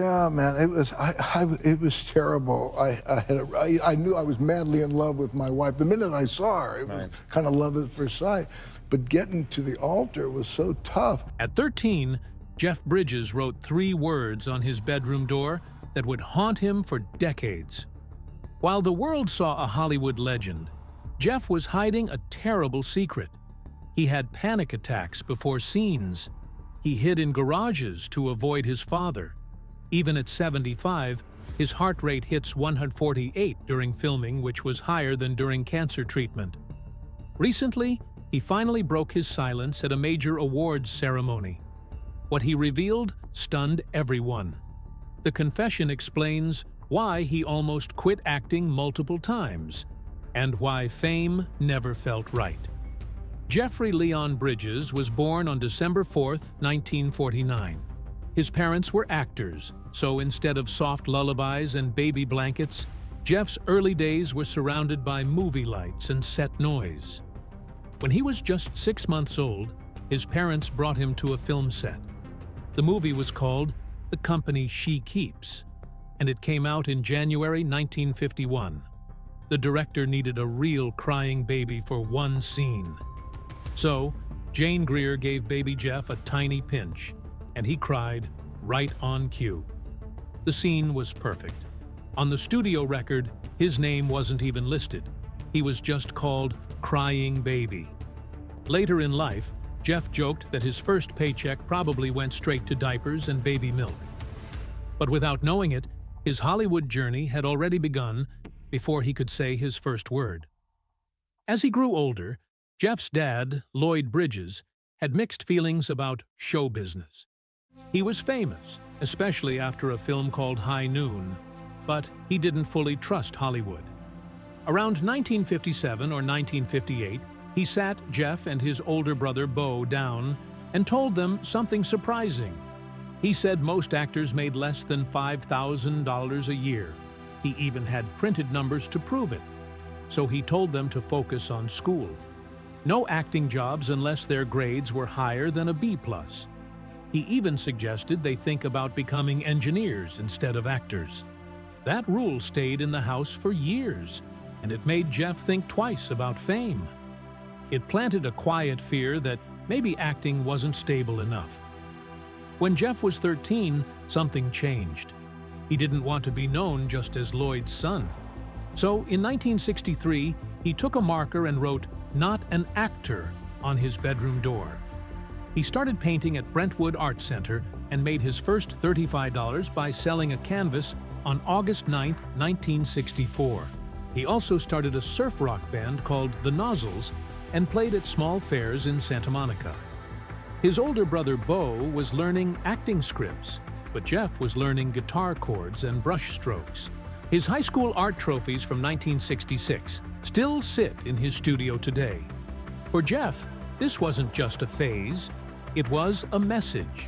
Yeah, man, it was terrible. I knew I was madly in love with my wife. The minute I saw her, it was kind of love at first sight. But getting to the altar was so tough. At 13, Jeff Bridges wrote 3 words on his bedroom door that would haunt him for decades. While the world saw a Hollywood legend, Jeff was hiding a terrible secret. He had panic attacks before scenes. He hid in garages to avoid his father. Even at 75, his heart rate hits 148 during filming, which was higher than during cancer treatment. Recently, he finally broke his silence at a major awards ceremony. What he revealed stunned everyone. The confession explains why he almost quit acting multiple times and why fame never felt right. Jeffrey Leon Bridges was born on December 4, 1949. His parents were actors, so instead of soft lullabies and baby blankets, Jeff's early days were surrounded by movie lights and set noise. When he was just 6 months old, his parents brought him to a film set. The movie was called The Company She Keeps, and it came out in January 1951. The director needed a real crying baby for one scene. So, Jane Greer gave baby Jeff a tiny pinch, and he cried right on cue. The scene was perfect. On the studio record, his name wasn't even listed. He was just called Crying Baby. Later in life, Jeff joked that his first paycheck probably went straight to diapers and baby milk. But without knowing it, his Hollywood journey had already begun before he could say his first word. As he grew older, Jeff's dad, Lloyd Bridges, had mixed feelings about show business. He was famous, especially after a film called High Noon, but he didn't fully trust Hollywood. Around 1957 or 1958, he sat Jeff and his older brother Beau down and told them something surprising. He said most actors made less than $5,000 a year. He even had printed numbers to prove it. So he told them to focus on school. No acting jobs unless their grades were higher than a B+. He even suggested they think about becoming engineers instead of actors. That rule stayed in the house for years, and it made Jeff think twice about fame. It planted a quiet fear that maybe acting wasn't stable enough. When Jeff was 13, something changed. He didn't want to be known just as Lloyd's son. So in 1963, he took a marker and wrote, "Not an actor," on his bedroom door. He started painting at Brentwood Art Center and made his first $35 by selling a canvas on August 9, 1964. He also started a surf rock band called The Nozzles and played at small fairs in Santa Monica. His older brother Beau was learning acting scripts, but Jeff was learning guitar chords and brush strokes. His high school art trophies from 1966 still sit in his studio today. For Jeff, this wasn't just a phase, it was a message.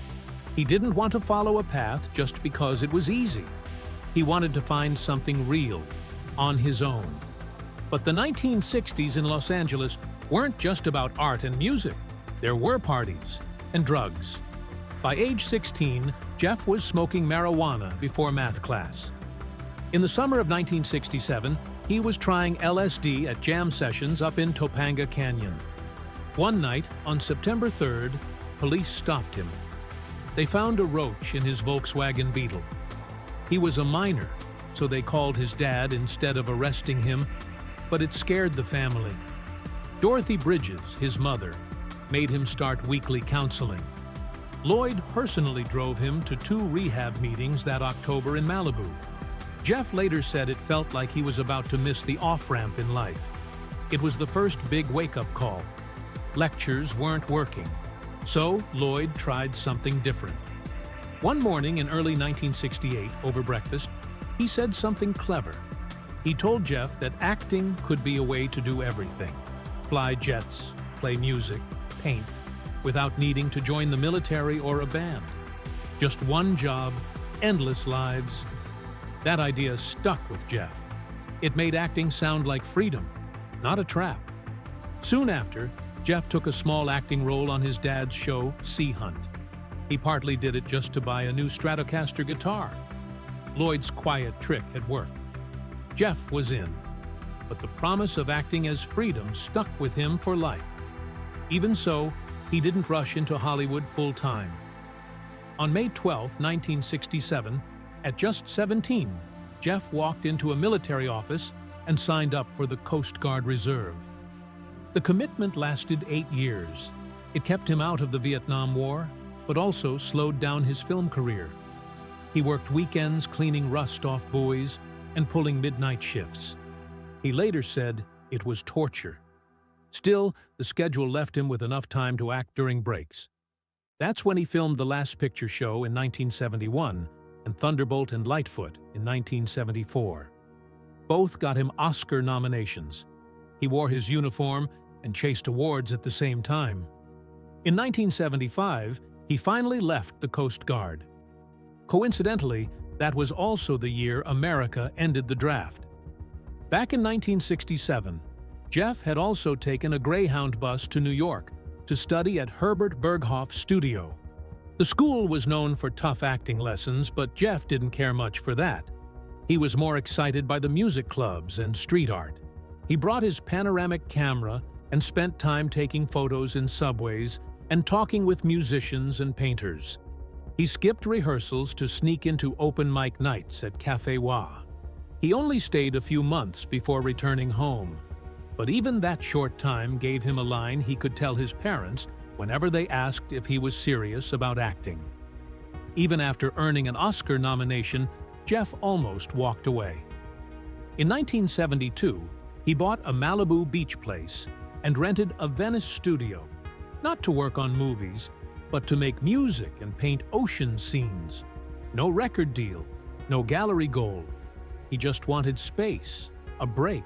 He didn't want to follow a path just because it was easy. He wanted to find something real, on his own. But the 1960s in Los Angeles weren't just about art and music. There were parties and drugs. By age 16, Jeff was smoking marijuana before math class. In the summer of 1967, he was trying LSD at jam sessions up in Topanga Canyon. One night, on September 3rd, police stopped him. They found a roach in his Volkswagen Beetle. He was a minor, so they called his dad instead of arresting him, but it scared the family. Dorothy Bridges, his mother, made him start weekly counseling. Lloyd personally drove him to 2 rehab meetings that October in Malibu. Jeff later said it felt like he was about to miss the off-ramp in life. It was the first big wake-up call. Lectures weren't working, so Lloyd tried something different. One morning in early 1968, over breakfast, he said something clever. He told Jeff that acting could be a way to do everything. Fly jets, play music, paint, without needing to join the military or a band. Just one job, endless lives. That idea stuck with Jeff. It made acting sound like freedom, not a trap. Soon after, Jeff took a small acting role on his dad's show, Sea Hunt. He partly did it just to buy a new Stratocaster guitar. Lloyd's quiet trick had worked. Jeff was in, but the promise of acting as freedom stuck with him for life. Even so, he didn't rush into Hollywood full-time. On May 12, 1967, at just 17, Jeff walked into a military office and signed up for the Coast Guard Reserve. The commitment lasted 8 years. It kept him out of the Vietnam War, but also slowed down his film career. He worked weekends cleaning rust off buoys and pulling midnight shifts. He later said it was torture. Still, the schedule left him with enough time to act during breaks. That's when he filmed The Last Picture Show in 1971 and Thunderbolt and Lightfoot in 1974. Both got him Oscar nominations. He wore his uniform and chased awards at the same time. In 1975, he finally left the Coast Guard. Coincidentally, that was also the year America ended the draft. Back in 1967, Jeff had also taken a Greyhound bus to New York to study at Herbert Berghoff's studio. The school was known for tough acting lessons, but Jeff didn't care much for that. He was more excited by the music clubs and street art. He brought his panoramic camera and spent time taking photos in subways and talking with musicians and painters. He skipped rehearsals to sneak into open mic nights at Café Wah. He only stayed a few months before returning home, but even that short time gave him a line he could tell his parents whenever they asked if he was serious about acting. Even after earning an Oscar nomination, Jeff almost walked away. In 1972, he bought a Malibu beach place and rented a Venice studio, not to work on movies, but to make music and paint ocean scenes. No record deal, no gallery goal. He just wanted space, a break.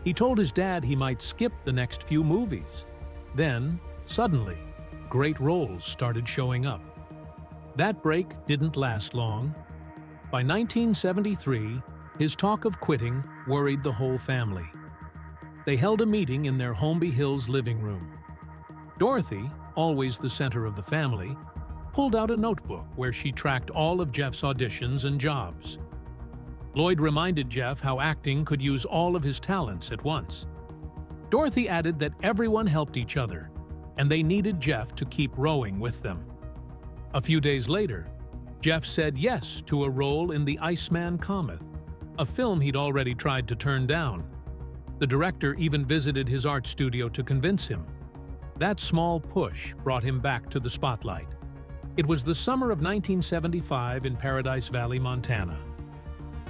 He told his dad he might skip the next few movies. Then, suddenly, great roles started showing up. That break didn't last long. By 1973, his talk of quitting worried the whole family. They held a meeting in their Holmby Hills living room. Dorothy, always the center of the family, pulled out a notebook where she tracked all of Jeff's auditions and jobs. Lloyd reminded Jeff how acting could use all of his talents at once. Dorothy added that everyone helped each other, and they needed Jeff to keep rowing with them. A few days later, Jeff said yes to a role in The Iceman Cometh, a film he'd already tried to turn down. The director even visited his art studio to convince him. That small push brought him back to the spotlight. It was the summer of 1975 in Paradise Valley, Montana.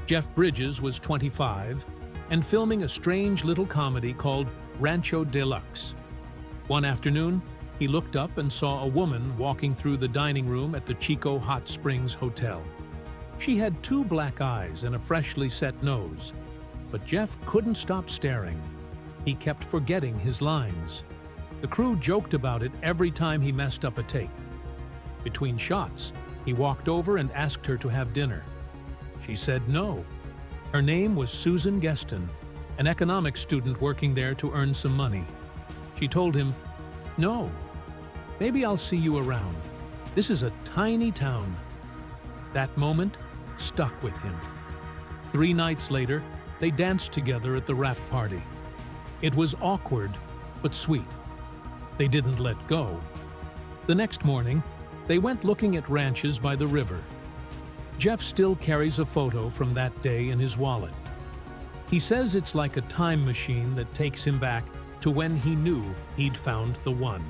Jeff Bridges was 25 and filming a strange little comedy called Rancho Deluxe. One afternoon, he looked up and saw a woman walking through the dining room at the Chico Hot Springs Hotel. She had 2 black eyes and a freshly set nose, but Jeff couldn't stop staring. He kept forgetting his lines. The crew joked about it every time he messed up a take. Between shots, he walked over and asked her to have dinner. She said no. Her name was Susan Geston, an economics student working there to earn some money. She told him, "No, maybe I'll see you around. This is a tiny town." That moment stuck with him. 3 nights later, they danced together at the wrap party. It was awkward, but sweet. They didn't let go. The next morning, they went looking at ranches by the river. Jeff still carries a photo from that day in his wallet. He says it's like a time machine that takes him back to when he knew he'd found the one.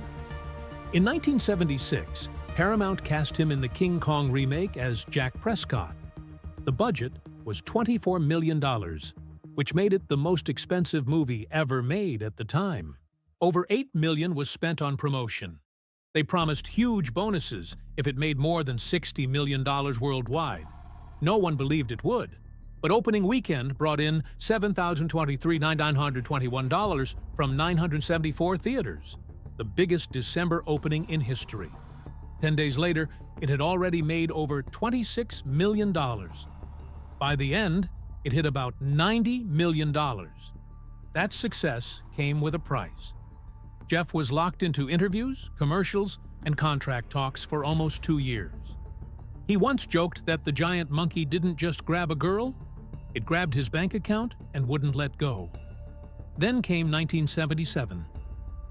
In 1976, Paramount cast him in the King Kong remake as Jack Prescott. The budget was $24 million, which made it the most expensive movie ever made at the time. Over $8 million was spent on promotion. They promised huge bonuses if it made more than $60 million worldwide. No one believed it would, but opening weekend brought in $7,023,921 from 974 theaters, the biggest December opening in history. 10 days later, it had already made over $26 million. By the end, it hit about $90 million. That success came with a price. Jeff was locked into interviews, commercials, and contract talks for almost 2 years. He once joked that the giant monkey didn't just grab a girl, it grabbed his bank account and wouldn't let go. Then came 1977.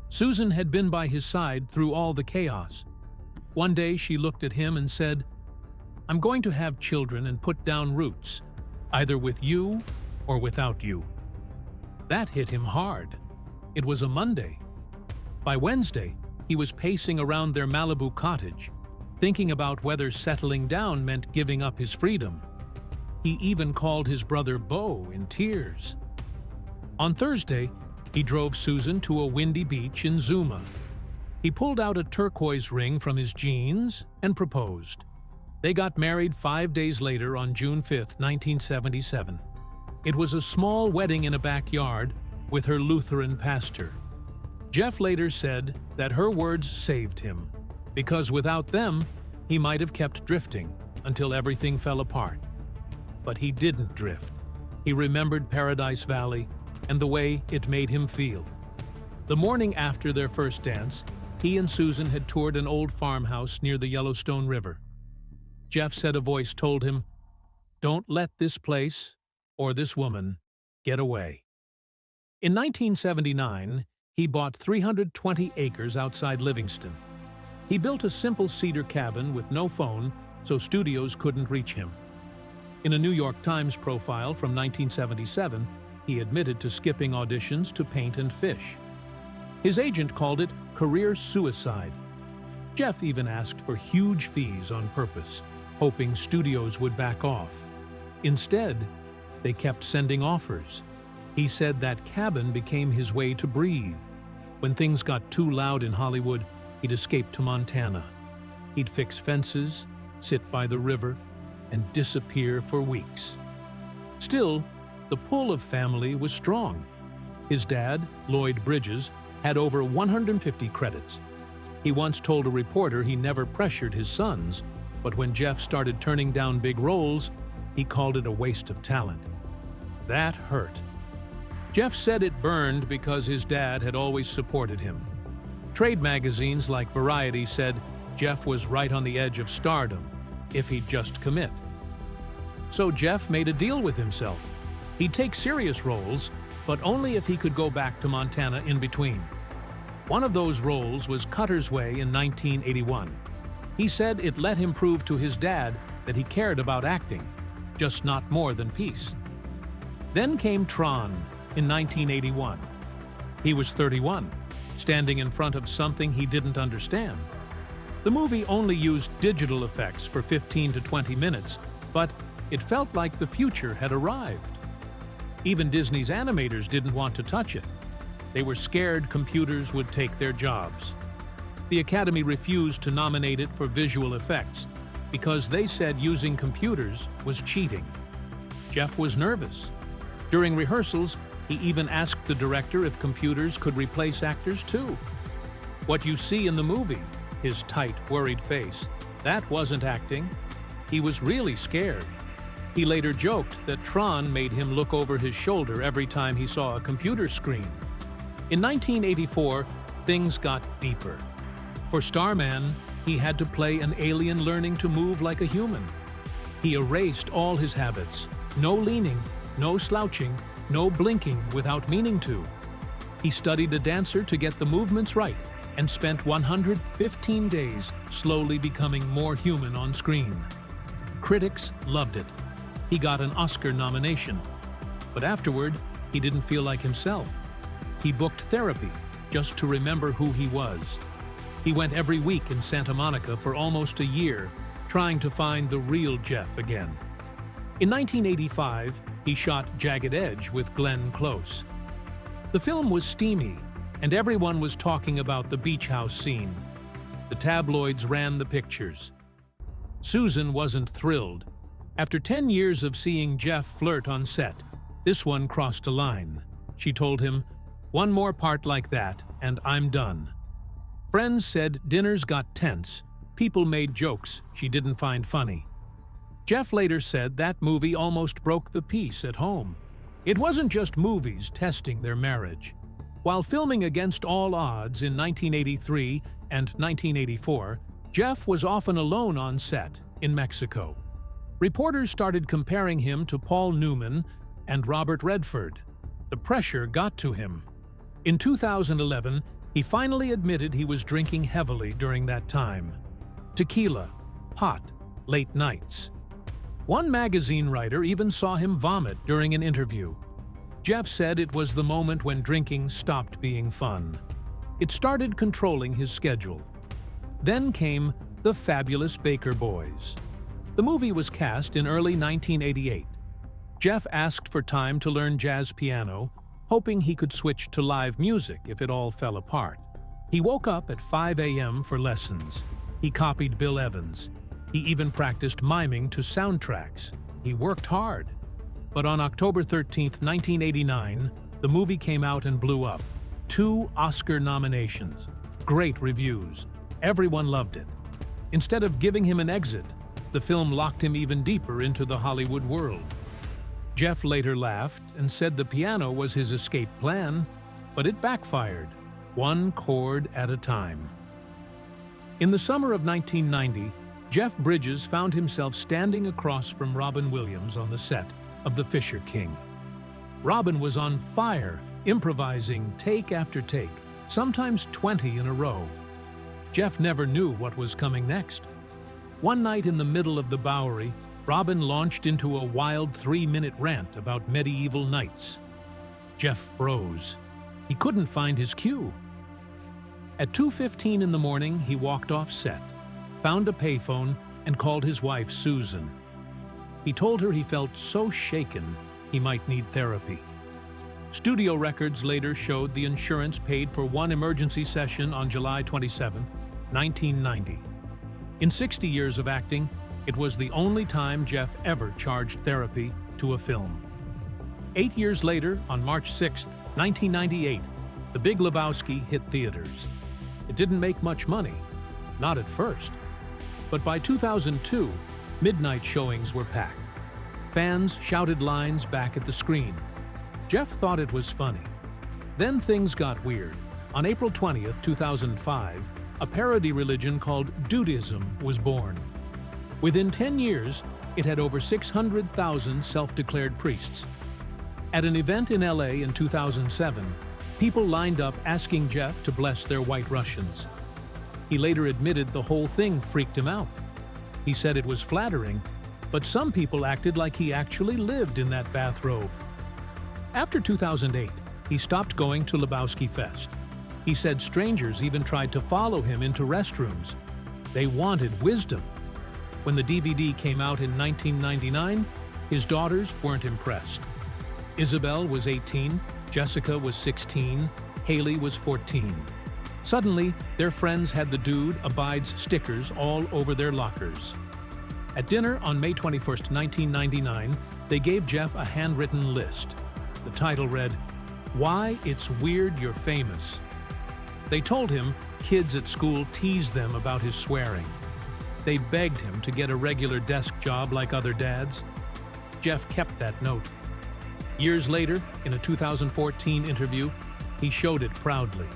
Susan had been by his side through all the chaos. One day she looked at him and said, "I'm going to have children and put down roots, either with you or without you." That hit him hard. It was a Monday. By Wednesday, he was pacing around their Malibu cottage, thinking about whether settling down meant giving up his freedom. He even called his brother Beau in tears. On Thursday, he drove Susan to a windy beach in Zuma. He pulled out a turquoise ring from his jeans and proposed. They got married 5 days later on June 5, 1977. It was a small wedding in a backyard with her Lutheran pastor. Jeff later said that her words saved him, because without them, he might have kept drifting until everything fell apart. But he didn't drift. He remembered Paradise Valley and the way it made him feel. The morning after their first dance, he and Susan had toured an old farmhouse near the Yellowstone River. Jeff said a voice told him, "Don't let this place, or this woman, get away." In 1979, he bought 320 acres outside Livingston. He built a simple cedar cabin with no phone, so studios couldn't reach him. In a New York Times profile from 1977, he admitted to skipping auditions to paint and fish. His agent called it career suicide. Jeff even asked for huge fees on purpose, hoping studios would back off. Instead, they kept sending offers. He said that cabin became his way to breathe. When things got too loud in Hollywood, he'd escape to Montana. He'd fix fences, sit by the river, and disappear for weeks. Still, the pull of family was strong. His dad, Lloyd Bridges, had over 150 credits. He once told a reporter he never pressured his sons, but when Jeff started turning down big roles, he called it a waste of talent. That hurt. Jeff said it burned because his dad had always supported him. Trade magazines like Variety said Jeff was right on the edge of stardom if he'd just commit. So Jeff made a deal with himself. He'd take serious roles, but only if he could go back to Montana in between. One of those roles was Cutter's Way in 1981. He said it let him prove to his dad that he cared about acting, just not more than peace. Then came Tron in 1981. He was 31, standing in front of something he didn't understand. The movie only used digital effects for 15 to 20 minutes, but it felt like the future had arrived. Even Disney's animators didn't want to touch it. They were scared computers would take their jobs. The Academy refused to nominate it for visual effects because they said using computers was cheating. Jeff was nervous. During rehearsals, he even asked the director if computers could replace actors too. What you see in the movie, his tight, worried face, that wasn't acting. He was really scared. He later joked that Tron made him look over his shoulder every time he saw a computer screen. In 1984, things got deeper. For Starman, he had to play an alien learning to move like a human. He erased all his habits. No leaning, no slouching, no blinking without meaning to. He studied a dancer to get the movements right and spent 115 days slowly becoming more human on screen. Critics loved it. He got an Oscar nomination. But afterward, he didn't feel like himself. He booked therapy just to remember who he was. He went every week in Santa Monica for almost a year, trying to find the real Jeff again. In 1985, he shot Jagged Edge with Glenn Close. The film was steamy, and everyone was talking about the beach house scene. The tabloids ran the pictures. Susan wasn't thrilled. After 10 years of seeing Jeff flirt on set, this one crossed a line. She told him, "One more part like that, and I'm done." Friends said dinners got tense. People made jokes she didn't find funny. Jeff later said that movie almost broke the peace at home. It wasn't just movies testing their marriage. While filming Against All Odds in 1983 and 1984, Jeff was often alone on set in Mexico. Reporters started comparing him to Paul Newman and Robert Redford. The pressure got to him. In 2011, he finally admitted he was drinking heavily during that time. Tequila, pot, late nights. One magazine writer even saw him vomit during an interview. Jeff said it was the moment when drinking stopped being fun. It started controlling his schedule. Then came The Fabulous Baker Boys. The movie was cast in early 1988. Jeff asked for time to learn jazz piano, hoping he could switch to live music if it all fell apart. He woke up at 5 a.m. for lessons. He copied Bill Evans. He even practiced miming to soundtracks. He worked hard. But on October 13, 1989, the movie came out and blew up. 2 Oscar nominations. Great reviews. Everyone loved it. Instead of giving him an exit, the film locked him even deeper into the Hollywood world. Jeff later laughed and said the piano was his escape plan, but it backfired, one chord at a time. In the summer of 1990, Jeff Bridges found himself standing across from Robin Williams on the set of The Fisher King. Robin was on fire, improvising take after take, sometimes 20 in a row. Jeff never knew what was coming next. One night in the middle of the Bowery, Robin launched into a wild 3-minute rant about medieval knights. Jeff froze. He couldn't find his cue. At 2:15 in the morning, he walked off set, found a payphone, and called his wife, Susan. He told her he felt so shaken he might need therapy. Studio records later showed the insurance paid for one emergency session on July 27, 1990. In 60 years of acting, it was the only time Jeff ever charged therapy to a film. 8 years later, on March 6, 1998, The Big Lebowski hit theaters. It didn't make much money, not at first. But by 2002, midnight showings were packed. Fans shouted lines back at the screen. Jeff thought it was funny. Then things got weird. On April 20th, 2005, a parody religion called Dudism was born. Within 10 years, it had over 600,000 self-declared priests. At an event in LA in 2007, people lined up asking Jeff to bless their white Russians. He later admitted the whole thing freaked him out. He said it was flattering, but some people acted like he actually lived in that bathrobe. After 2008, he stopped going to Lebowski Fest. He said strangers even tried to follow him into restrooms. They wanted wisdom. When the DVD came out in 1999, his daughters weren't impressed. Isabel was 18, Jessica was 16, Haley was 14. Suddenly, their friends had the Dude Abides stickers all over their lockers. At dinner on May 21, 1999, they gave Jeff a handwritten list. The title read, "Why It's Weird You're Famous." They told him kids at school teased them about his swearing. They begged him to get a regular desk job like other dads. Jeff kept that note. Years later, in a 2014 interview, he showed it proudly.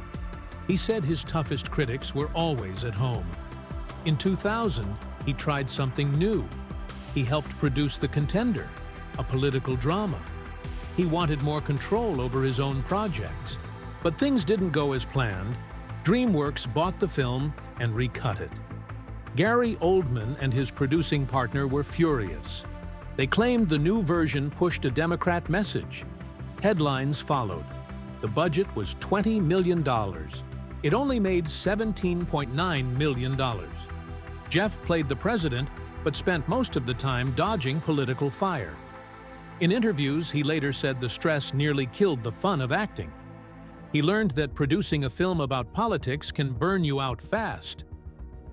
He said his toughest critics were always at home. In 2000, he tried something new. He helped produce The Contender, a political drama. He wanted more control over his own projects. But things didn't go as planned. DreamWorks bought the film and recut it. Gary Oldman and his producing partner were furious. They claimed the new version pushed a Democrat message. Headlines followed. The budget was $20 million. It only made $17.9 million. Jeff played the president, but spent most of the time dodging political fire. In interviews, he later said the stress nearly killed the fun of acting. He learned that producing a film about politics can burn you out fast.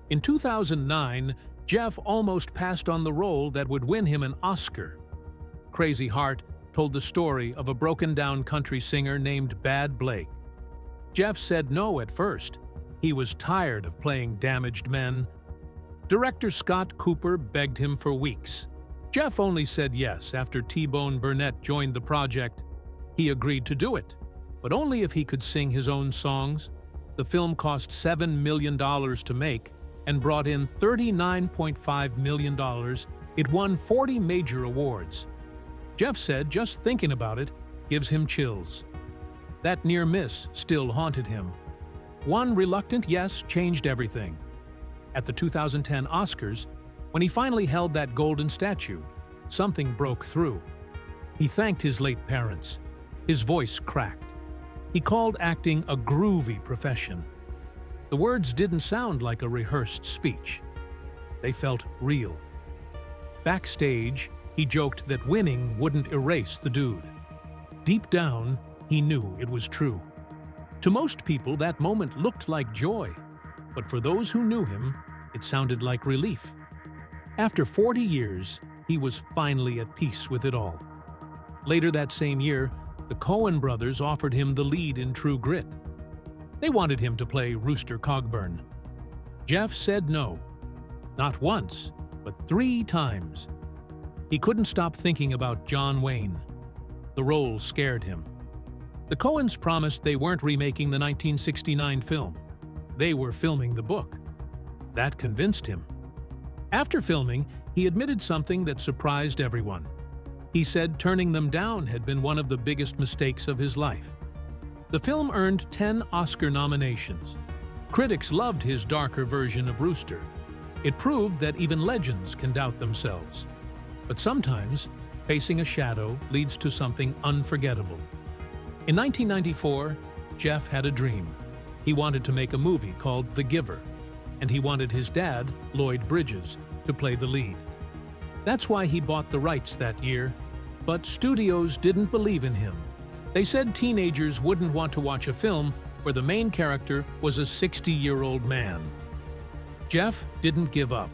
In 2009, Jeff almost passed on the role that would win him an Oscar. Crazy Heart told the story of a broken-down country singer named Bad Blake. Jeff said no at first. He was tired of playing damaged men. Director Scott Cooper begged him for weeks. Jeff only said yes after T-Bone Burnett joined the project. He agreed to do it. but only if he could sing his own songs. The film cost $7 million to make and brought in $39.5 million. It won 40 major awards. Jeff said just thinking about it gives him chills. That near miss still haunted him. One reluctant yes changed everything. At the 2010 Oscars, when he finally held that golden statue, something broke through. He thanked his late parents. His voice cracked. He called acting a groovy profession. The words didn't sound like a rehearsed speech. They felt real. Backstage, he joked that winning wouldn't erase the dude. Deep down, he knew it was true. To most people, that moment looked like joy, but for those who knew him, it sounded like relief. After 40 years, he was finally at peace with it all. Later that same year, the Coen brothers offered him the lead in True Grit. They wanted him to play Rooster Cogburn. Jeff said no. Not once, but 3 times. He couldn't stop thinking about John Wayne. The role scared him. The Coens promised they weren't remaking the 1969 film. They were filming the book. That convinced him. After filming, he admitted something that surprised everyone. He said turning them down had been one of the biggest mistakes of his life. The film earned 10 Oscar nominations. Critics loved his darker version of Rooster. It proved that even legends can doubt themselves. But sometimes, facing a shadow leads to something unforgettable. In 1994, Jeff had a dream. He wanted to make a movie called The Giver, and he wanted his dad, Lloyd Bridges, to play the lead. That's why he bought the rights that year, but studios didn't believe in him. They said teenagers wouldn't want to watch a film where the main character was a 60-year-old man. Jeff didn't give up.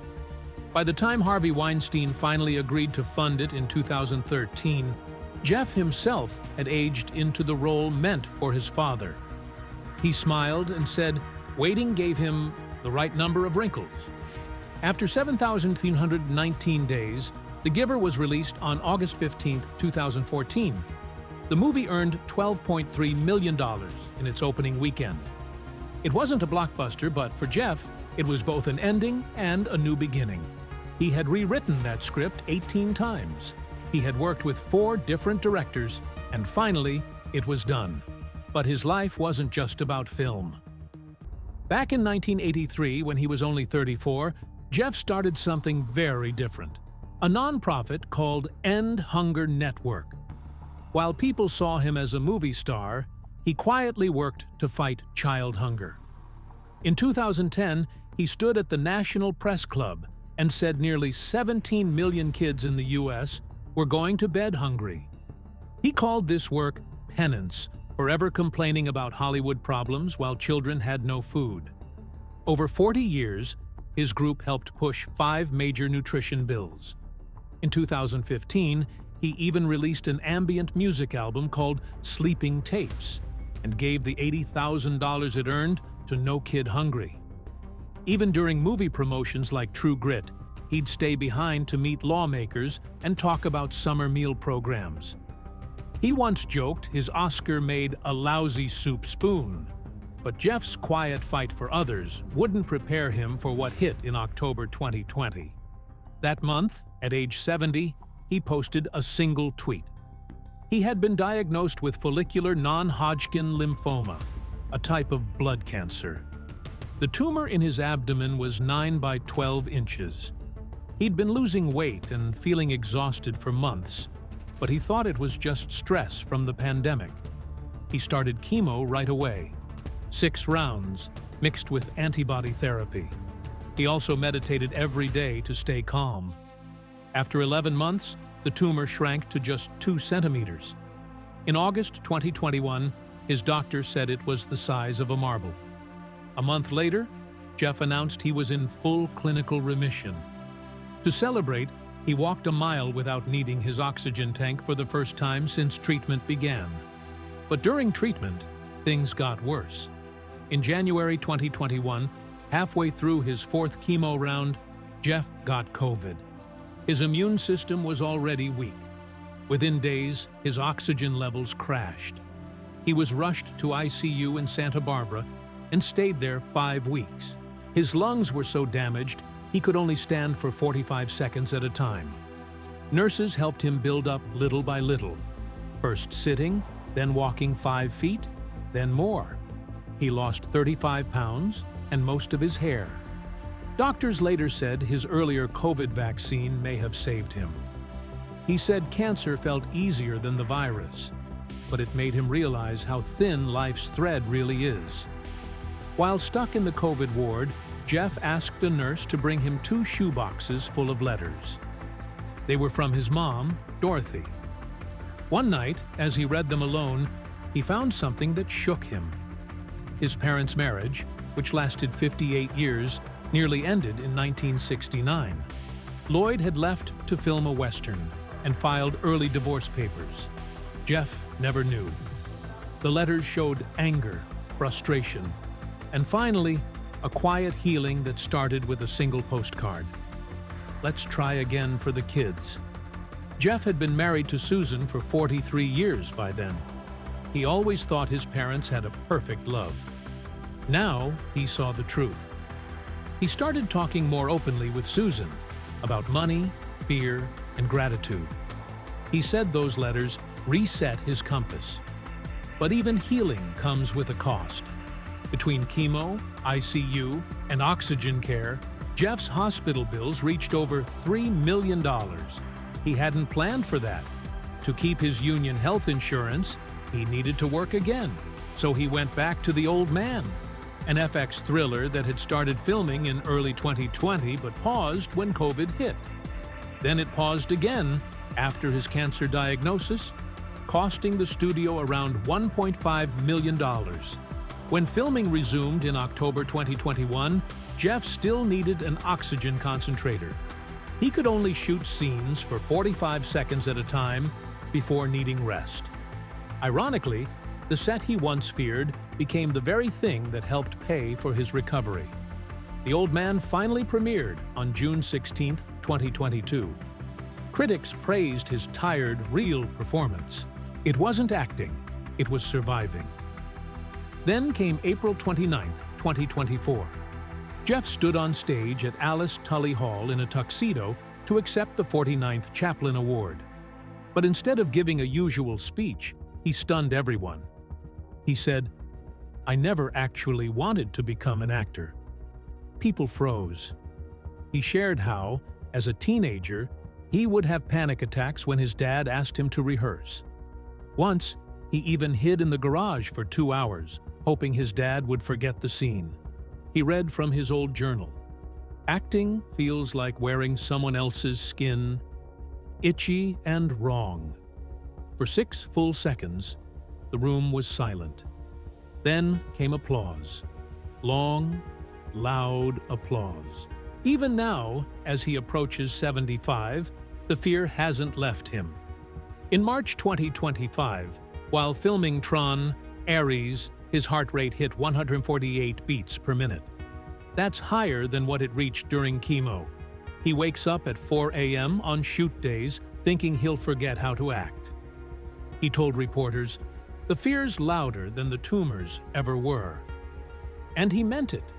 By the time Harvey Weinstein finally agreed to fund it in 2013, Jeff himself had aged into the role meant for his father. He smiled and said waiting gave him the right number of wrinkles. After 7,319 days, The Giver was released on August 15, 2014. The movie earned $12.3 million in its opening weekend. It wasn't a blockbuster, but for Jeff, it was both an ending and a new beginning. He had rewritten that script 18 times. He had worked with 4 different directors, and finally, it was done. But his life wasn't just about film. Back in 1983, when he was only 34, Jeff started something very different, a nonprofit called End Hunger Network. While people saw him as a movie star, he quietly worked to fight child hunger. In 2010, he stood at the National Press Club and said nearly 17 million kids in the U.S. were going to bed hungry. He called this work penance, forever complaining about Hollywood problems while children had no food. Over 40 years, his group helped push 5 major nutrition bills. In 2015, he even released an ambient music album called Sleeping Tapes and gave the $80,000 it earned to No Kid Hungry. Even during movie promotions like True Grit, he'd stay behind to meet lawmakers and talk about summer meal programs. He once joked his Oscar made a lousy soup spoon, but Jeff's quiet fight for others wouldn't prepare him for what hit in October 2020. That month, at age 70, he posted a single tweet. He had been diagnosed with follicular non-Hodgkin lymphoma, a type of blood cancer. The tumor in his abdomen was 9 by 12 inches. He'd been losing weight and feeling exhausted for months, but he thought it was just stress from the pandemic. He started chemo right away, 6 rounds, mixed with antibody therapy. He also meditated every day to stay calm. After 11 months, the tumor shrank to just 2 centimeters. In August 2021, his doctor said it was the size of a marble. A month later, Jeff announced he was in full clinical remission. To celebrate, he walked a mile without needing his oxygen tank for the first time since treatment began. But during treatment, things got worse. In January 2021, halfway through his 4th chemo round, Jeff got COVID. His immune system was already weak. Within days, his oxygen levels crashed. He was rushed to ICU in Santa Barbara and stayed there 5 weeks. His lungs were so damaged, he could only stand for 45 seconds at a time. Nurses helped him build up little by little, first sitting, then walking 5 feet, then more. He lost 35 pounds and most of his hair. Doctors later said his earlier COVID vaccine may have saved him. He said cancer felt easier than the virus, but it made him realize how thin life's thread really is. While stuck in the COVID ward, Jeff asked a nurse to bring him 2 shoeboxes full of letters. They were from his mom, Dorothy. One night, as he read them alone, he found something that shook him. His parents' marriage, which lasted 58 years, nearly ended in 1969. Lloyd had left to film a Western and filed early divorce papers. Jeff never knew. The letters showed anger, frustration, and finally, a quiet healing that started with a single postcard. Let's try again for the kids. Jeff had been married to Susan for 43 years by then. He always thought his parents had a perfect love. Now he saw the truth. He started talking more openly with Susan about money, fear, and gratitude. He said those letters reset his compass. But even healing comes with a cost. Between chemo, ICU, and oxygen care, Jeff's hospital bills reached over $3 million. He hadn't planned for that. To keep his union health insurance, he needed to work again. So he went back to The Old Man, an FX thriller that had started filming in early 2020 but paused when COVID hit. Then it paused again after his cancer diagnosis, costing the studio around $1.5 million. When filming resumed in October 2021, Jeff still needed an oxygen concentrator. He could only shoot scenes for 45 seconds at a time before needing rest. Ironically, the set he once feared became the very thing that helped pay for his recovery. The Old Man finally premiered on June 16, 2022. Critics praised his tired, real performance. It wasn't acting, it was surviving. Then came April 29, 2024. Jeff stood on stage at Alice Tully Hall in a tuxedo to accept the 49th Chaplin Award. But instead of giving a usual speech, he stunned everyone. He said, "I never actually wanted to become an actor." People froze. He shared how, as a teenager, he would have panic attacks when his dad asked him to rehearse. Once, he even hid in the garage for 2 hours, hoping his dad would forget the scene. He read from his old journal. Acting feels like wearing someone else's skin, itchy and wrong. For 6 full seconds, the room was silent. Then came applause. Long, loud applause. Even now, as he approaches 75, the fear hasn't left him. In March 2025, while filming Tron, Ares, his heart rate hit 148 beats per minute. That's higher than what it reached during chemo. He wakes up at 4 a.m. on shoot days thinking he'll forget how to act. He told reporters, "The fear's louder than the tumors ever were." And he meant it.